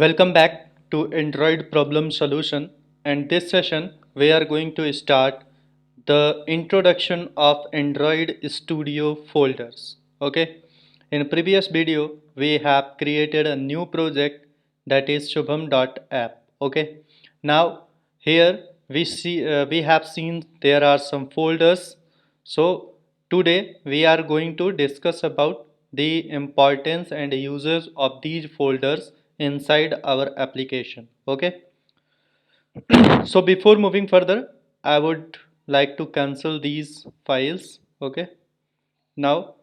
Welcome back to Android Problem Solution, and this session we are going to start the introduction of Android Studio folders. Okay, in previous video we have created a new project that is Shubham.app. Okay, now here we have seen there are some folders. So today we are going to discuss about the importance and uses of these folders inside our application. Okay, so before moving further I would like to cancel these files. Okay, now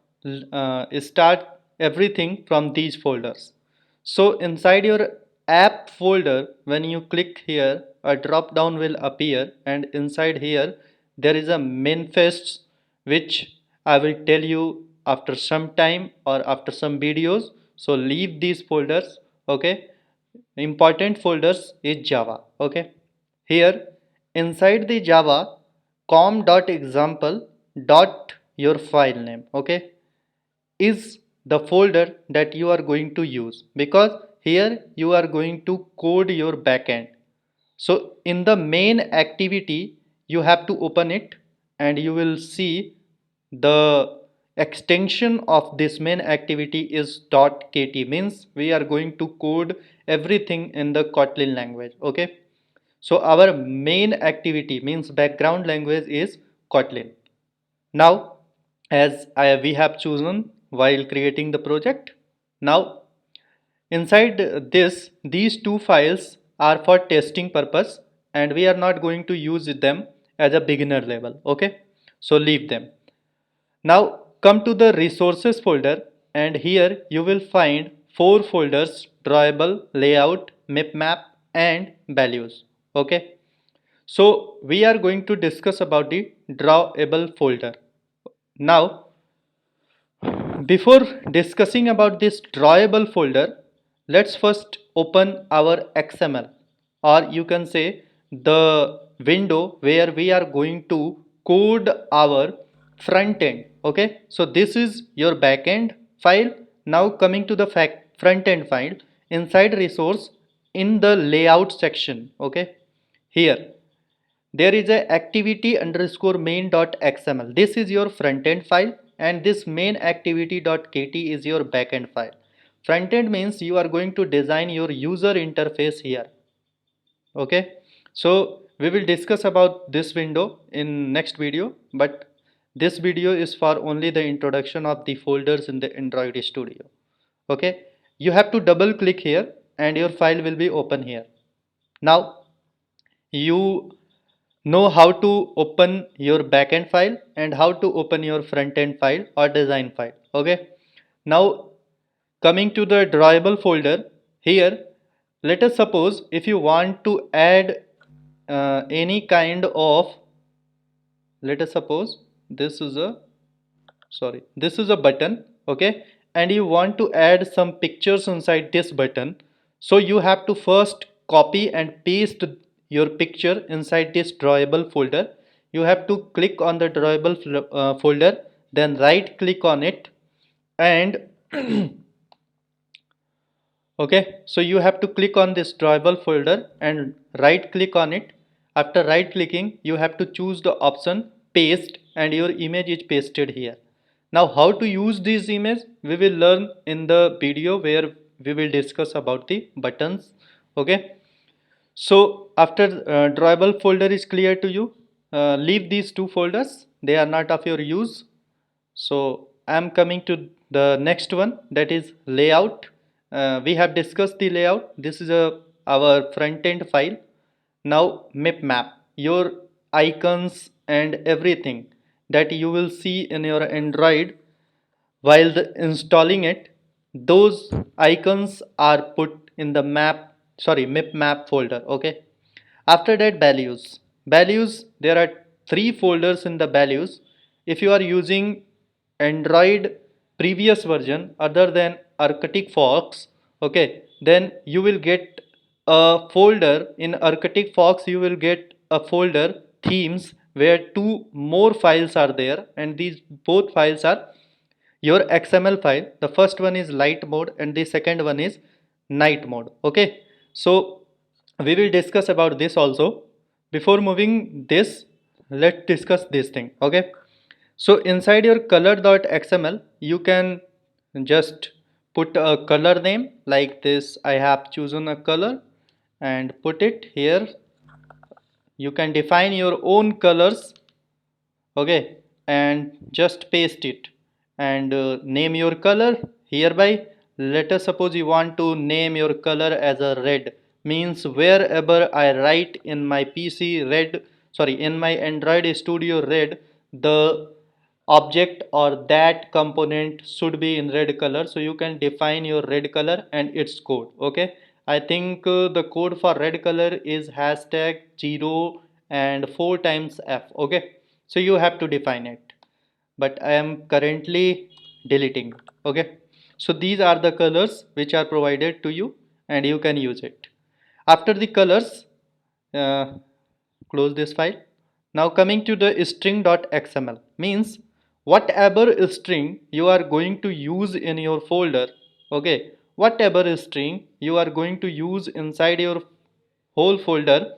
start everything from these folders. So inside your app folder, when you click here, a drop down will appear, and inside here there is a manifest which I will tell you after some time or after some videos. So leave these folders. Okay, important folders is Java. Okay, here inside the Java com.example dot your file name, okay, is the folder that you are going to use, because here you are going to code your backend. So in the main activity you have to open it, and you will see the extension of this main activity is .kt, means we are going to code everything in the Kotlin language. Okay, so our main activity means background language is Kotlin. Now, we have chosen while creating the project, now inside this, these two files are for testing purpose, and we are not going to use them as a beginner level. Okay, so leave them. Now come to the resources folder, and here you will find four folders: drawable, layout, map, and values. Okay, so we are going to discuss about the drawable folder. Now before discussing about this drawable folder, let's first open our XML, or you can say the window where we are going to code our front end. Okay, so this is your backend file. Now coming to the front end file, inside resource, in the layout section. Okay, here there is a activity underscore main dot xml. This is your front end file, and this main activity dot kt is your backend file. Front end means you are going to design your user interface here. Okay, so we will discuss about this window in next video, but this video is for only the introduction of the folders in the Android Studio. Okay, you have to double click here and your file will be open here. Now you know how to open your backend file and how to open your front end file or design file. Okay, now coming to the drawable folder, here let us suppose if you want to add any kind of, let us suppose this is a, this is a button. Okay, and you want to add some pictures inside this button. So you have to first copy and paste your picture inside this drawable folder. You have to click on the drawable folder, then right click on it, and okay, so you have to click on this drawable folder and right click on it. After right clicking, you have to choose the option paste, and your image is pasted here. Now how to use this image we will learn in the video where we will discuss about the buttons. Okay, so after drawable folder is clear to you, leave these two folders, they are not of your use. So I am coming to the next one, that is layout. We have discussed the layout. This is our front end file. Now map, your icons and everything that you will see in your Android while installing it, those icons are put in the map folder. Okay, after that values, there are three folders in the values. If you are using Android previous version other than Arctic Fox, okay, then you will get a folder in Arctic Fox. You will get a folder themes where two more files are there, and these both files are your XML file. The first one is light mode and the second one is night mode. Okay, So we will discuss about this also. Before moving this, let's discuss this thing. Okay, so inside your color.xml you can just put a color name like this. I have chosen a color and put it here. You can define your own colors. Okay, and just paste it and name your color hereby. Let us suppose you want to name your color as a red, means wherever I write in my PC red, sorry, in my Android Studio red, the object or that component should be in red color. So you can define your red color and its code. Okay, I think the code for red color is hashtag 0 and 4 times f. Okay, so you have to define it, but I am currently deleting it. Okay, so these are the colors which are provided to you and you can use it. After the colors, uh, close this file. Now coming to the string.xml, means whatever string you are going to use in your folder. Okay, whatever string you are going to use inside your whole folder,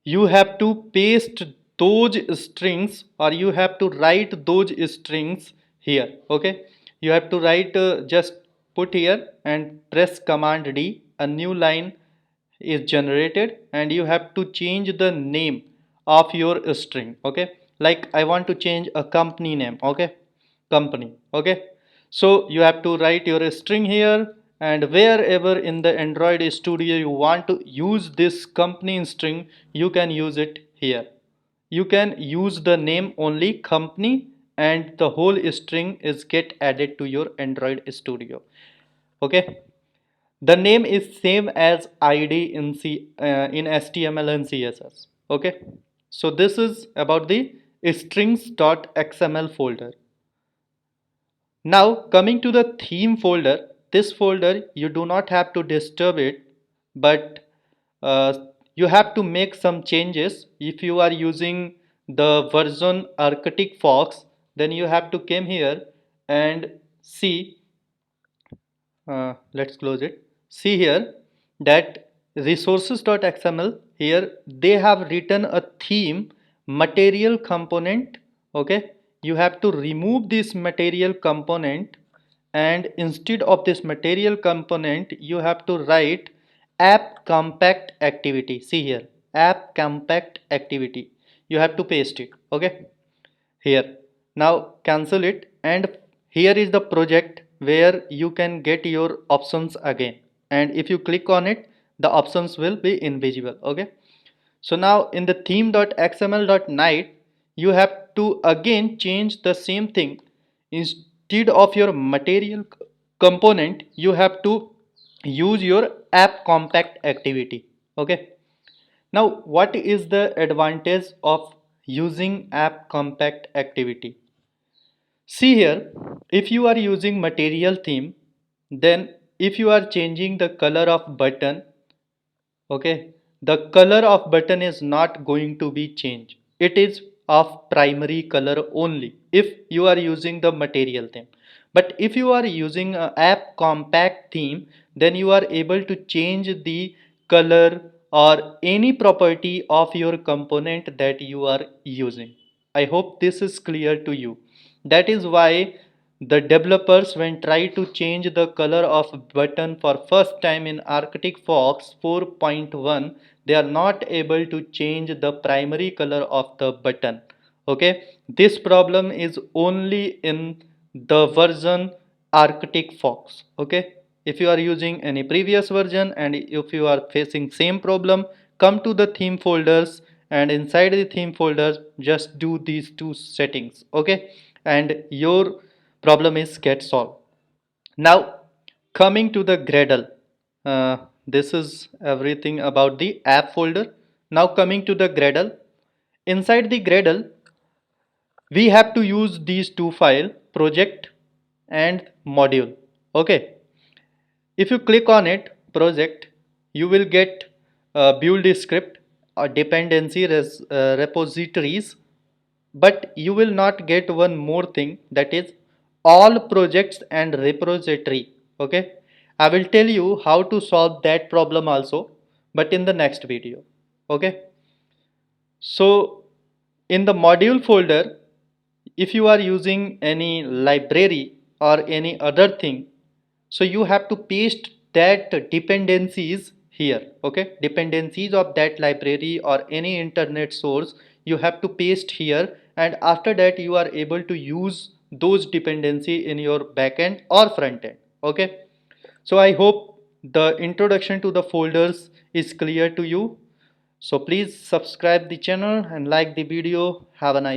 you have to paste those strings or you have to write those strings here. Okay, you have to write, just put here and press command D. A new line is generated and you have to change the name of your string. Okay, like I want to change a company name. Okay, company. Okay, so you have to write your string here, and wherever in the Android Studio you want to use this company string, you can use it here. You can use the name only company and the whole string is get added to your Android Studio. Okay, the name is same as id in in HTML and CSS. Okay, so this is about the strings.xml folder. Now coming to the theme folder, this folder you do not have to disturb it, but you have to make some changes. If you are using the version Arctic Fox, then you have to come here and see, let's close it. See here that resources.xml, here they have written a theme material component. Okay, you have to remove this material component and instead of this material component you have to write app compact activity. See here, app compact activity, you have to paste it. Okay, here, now cancel it, and here is the project where you can get your options again, and if you click on it the options will be invisible. Okay, so now in the theme.xml.night you have to again change the same thing. Instead of your material component you have to use your app compact activity. Okay, now what is the advantage of using app compact activity? See here, if you are using material theme, then if you are changing the color of button, okay, the color of button is not going to be changed. It is of primary color only if you are using the material theme. But if you are using a app compact theme, then you are able to change the color or any property of your component that you are using. I hope this is clear to you. That is why the developers when try to change the color of button for first time in Arctic Fox 4.1, they are not able to change the primary color of the button. Okay, this problem is only in the version Arctic Fox. Okay, if you are using any previous version and if you are facing same problem, come to the theme folders and inside the theme folders just do these two settings. Okay, and your problem is get solved. Now coming to the Gradle, this is everything about the app folder. Now coming to the Gradle, inside the Gradle we have to use these two files, project and module. Okay, if you click on it, project, you will get build script or dependency repositories, but you will not get one more thing, that is all projects and repository. Okay, I will tell you how to solve that problem also, but in the next video. Okay. So in the module folder, if you are using any library or any other thing, so you have to paste that dependencies here. Okay, dependencies of that library or any internet source you have to paste here, and after that you are able to use those dependency in your backend or front end. Okay, so I hope the introduction to the folders is clear to you. So please subscribe the channel and like the video. Have a nice